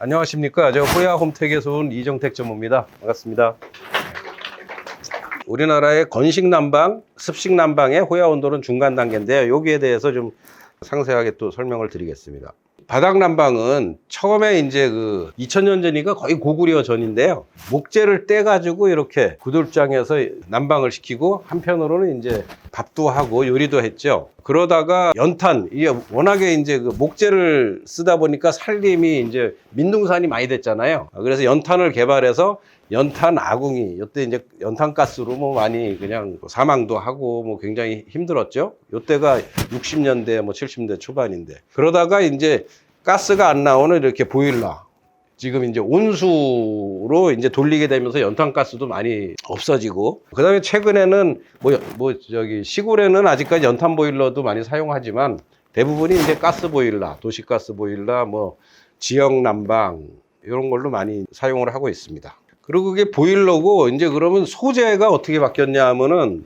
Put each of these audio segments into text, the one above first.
안녕하십니까. 저 호야 홈택에서 온 이정택 전무입니다. 반갑습니다. 우리나라의 건식 난방, 습식 난방의 호야 온도는 중간 단계인데요. 여기에 대해서 좀 상세하게 또 설명을 드리겠습니다. 바닥 난방은 처음에 이제 2000년 전이니까 거의 고구려 전인데요. 목재를 떼가지고 이렇게 구들장에서 난방을 시키고 한편으로는 이제 밥도 하고 요리도 했죠. 그러다가 연탄, 이게 워낙에 이제 목재를 쓰다 보니까 살림이 이제 민둥산이 많이 됐잖아요. 그래서 연탄을 개발해서 연탄 아궁이, 이때 이제 연탄가스로 뭐 많이 그냥 사망도 하고 뭐 굉장히 힘들었죠. 이때가 60년대 뭐 70년대 초반인데. 그러다가 이제 가스가 안 나오는 이렇게 보일러. 지금 이제 온수로 이제 돌리게 되면서 연탄가스도 많이 없어지고. 그 다음에 최근에는 시골에는 아직까지 연탄 보일러도 많이 사용하지만 대부분이 이제 가스 보일러, 도시가스 보일러, 뭐 지역 난방 이런 걸로 많이 사용을 하고 있습니다. 그리고 그게 보일러고, 이제 그러면 소재가 어떻게 바뀌었냐 하면은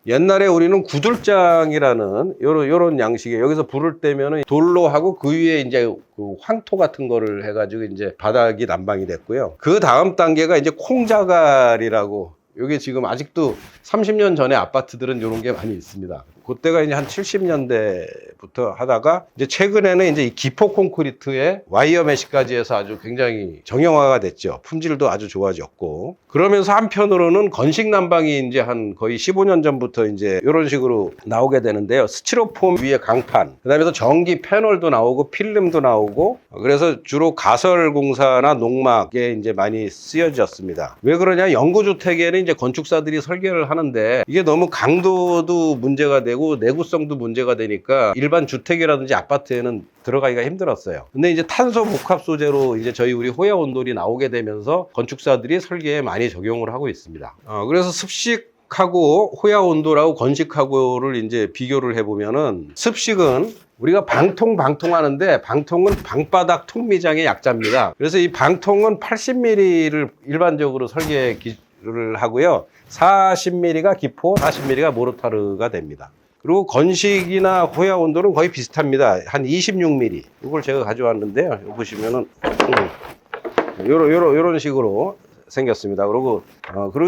옛날에 우리는 구들장이라는 요런 양식에 여기서 불을 떼면은 돌로 하고 그 위에 이제 그 황토 같은 거를 해가지고 이제 바닥이 난방이 됐고요. 그 다음 단계가 이제 콩자갈이라고, 요게 지금 아직도 30년 전에 아파트들은 요런 게 많이 있습니다. 그때가 이제 한 70년대부터 하다가 이제 최근에는 이제 이 기포 콘크리트에 와이어 메시까지 해서 아주 굉장히 정형화가 됐죠. 품질도 아주 좋아졌고. 그러면서 한편으로는 건식 난방이 이제 한 거의 15년 전부터 이제 이런 식으로 나오게 되는데요. 스티로폼 위에 강판, 그다음에 전기 패널도 나오고 필름도 나오고, 그래서 주로 가설 공사나 농막에 이제 많이 쓰여졌습니다. 왜 그러냐? 영구주택에는 이제 건축사들이 설계를 하는데 이게 너무 강도도 문제가 되고 내구성도 문제가 되니까 일반 주택이라든지 아파트에는 들어가기가 힘들었어요. 근데 이제 탄소 복합 소재로 이제 우리 호야 온돌이 나오게 되면서 건축사들이 설계에 많이 적용을 하고 있습니다. 그래서 습식하고 호야 온돌하고 건식하고를 이제 비교를 해보면은, 습식은 우리가 방통하는데 방통은 방바닥 통미장의 약자입니다. 그래서 이 방통은 80mm를 일반적으로 설계를 하고요. 40mm가 기포, 40mm가 모르타르가 됩니다. 그리고 건식이나 호야 온도는 거의 비슷합니다. 한 26mm. 이걸 제가 가져왔는데요. 여기 보시면은 요런 식으로 생겼습니다. 그리고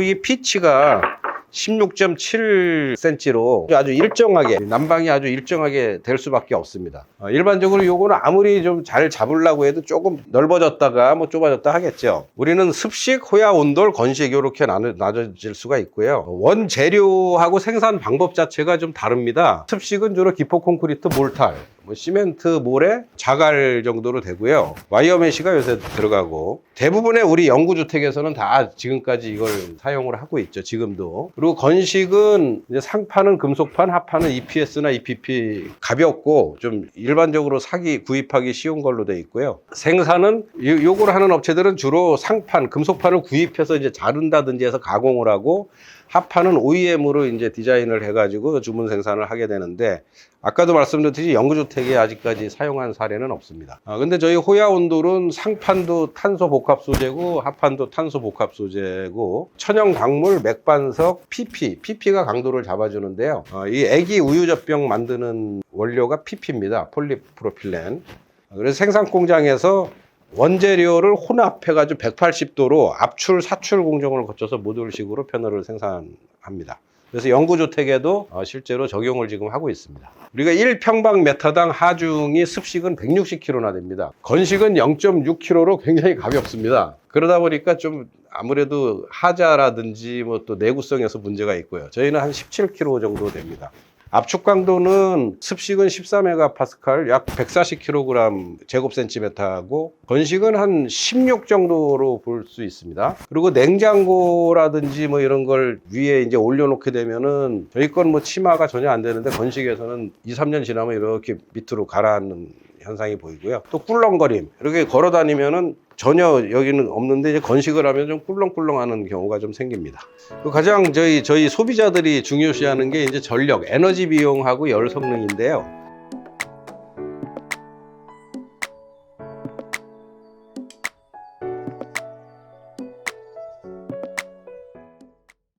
이 피치가 16.7cm로 아주 일정하게, 난방이 아주 일정하게 될 수밖에 없습니다. 일반적으로 요거는 아무리 좀 잘 잡으려고 해도 조금 넓어졌다가 뭐 좁아졌다 하겠죠. 우리는 습식, 호야, 온돌, 건식 이렇게 나눠질 수가 있고요. 원재료하고 생산 방법 자체가 좀 다릅니다. 습식은 주로 기포 콘크리트, 몰탈, 시멘트, 모래, 자갈 정도로 되고요. 와이어 메시가 요새 들어가고, 대부분의 우리 영구주택에서는 다 지금까지 이걸 사용을 하고 있죠. 지금도. 그리고 건식은 이제 상판은 금속판, 하판은 EPS나 EPP, 가볍고 좀 일반적으로 구입하기 쉬운 걸로 돼 있고요. 생산은 요걸 하는 업체들은 주로 상판, 금속판을 구입해서 이제 자른다든지 해서 가공을 하고, 하판은 OEM으로 이제 디자인을 해가지고 주문 생산을 하게 되는데, 아까도 말씀드렸듯이 영구주택에 아직까지 사용한 사례는 없습니다. 근데 저희 호야 온돌은 상판도 탄소 복합 소재고, 하판도 탄소 복합 소재고, 천연 광물, 맥반석, PP가 강도를 잡아주는데요. 이 애기 우유젖병 만드는 원료가 PP입니다. 폴리프로필렌. 그래서 생산 공장에서 원재료를 혼합해가지고 180도로 압출, 사출 공정을 거쳐서 모듈식으로 패널을 생산합니다. 그래서 영구주택에도 실제로 적용을 지금 하고 있습니다. 우리가 1평방미터당 하중이 습식은 160kg나 됩니다. 건식은 0.6kg로 굉장히 가볍습니다. 그러다 보니까 좀 아무래도 하자라든지 뭐 또 내구성에서 문제가 있고요. 저희는 한 17kg 정도 됩니다. 압축 강도는 습식은 14MPa, 약 140kg 제곱센티미터하고, 건식은 한 16 정도로 볼 수 있습니다. 그리고 냉장고라든지 뭐 이런 걸 위에 이제 올려놓게 되면은, 저희 건 뭐 치마가 전혀 안 되는데 건식에서는 2, 3년 지나면 이렇게 밑으로 가라앉는 현상이 보이고요. 또 꿀렁거림, 이렇게 걸어 다니면은 전혀 여기는 없는데 이제 건식을 하면 좀 꿀렁꿀렁하는 경우가 좀 생깁니다. 가장 저희 소비자들이 중요시하는 게 이제 전력, 에너지 비용하고 열 성능인데요.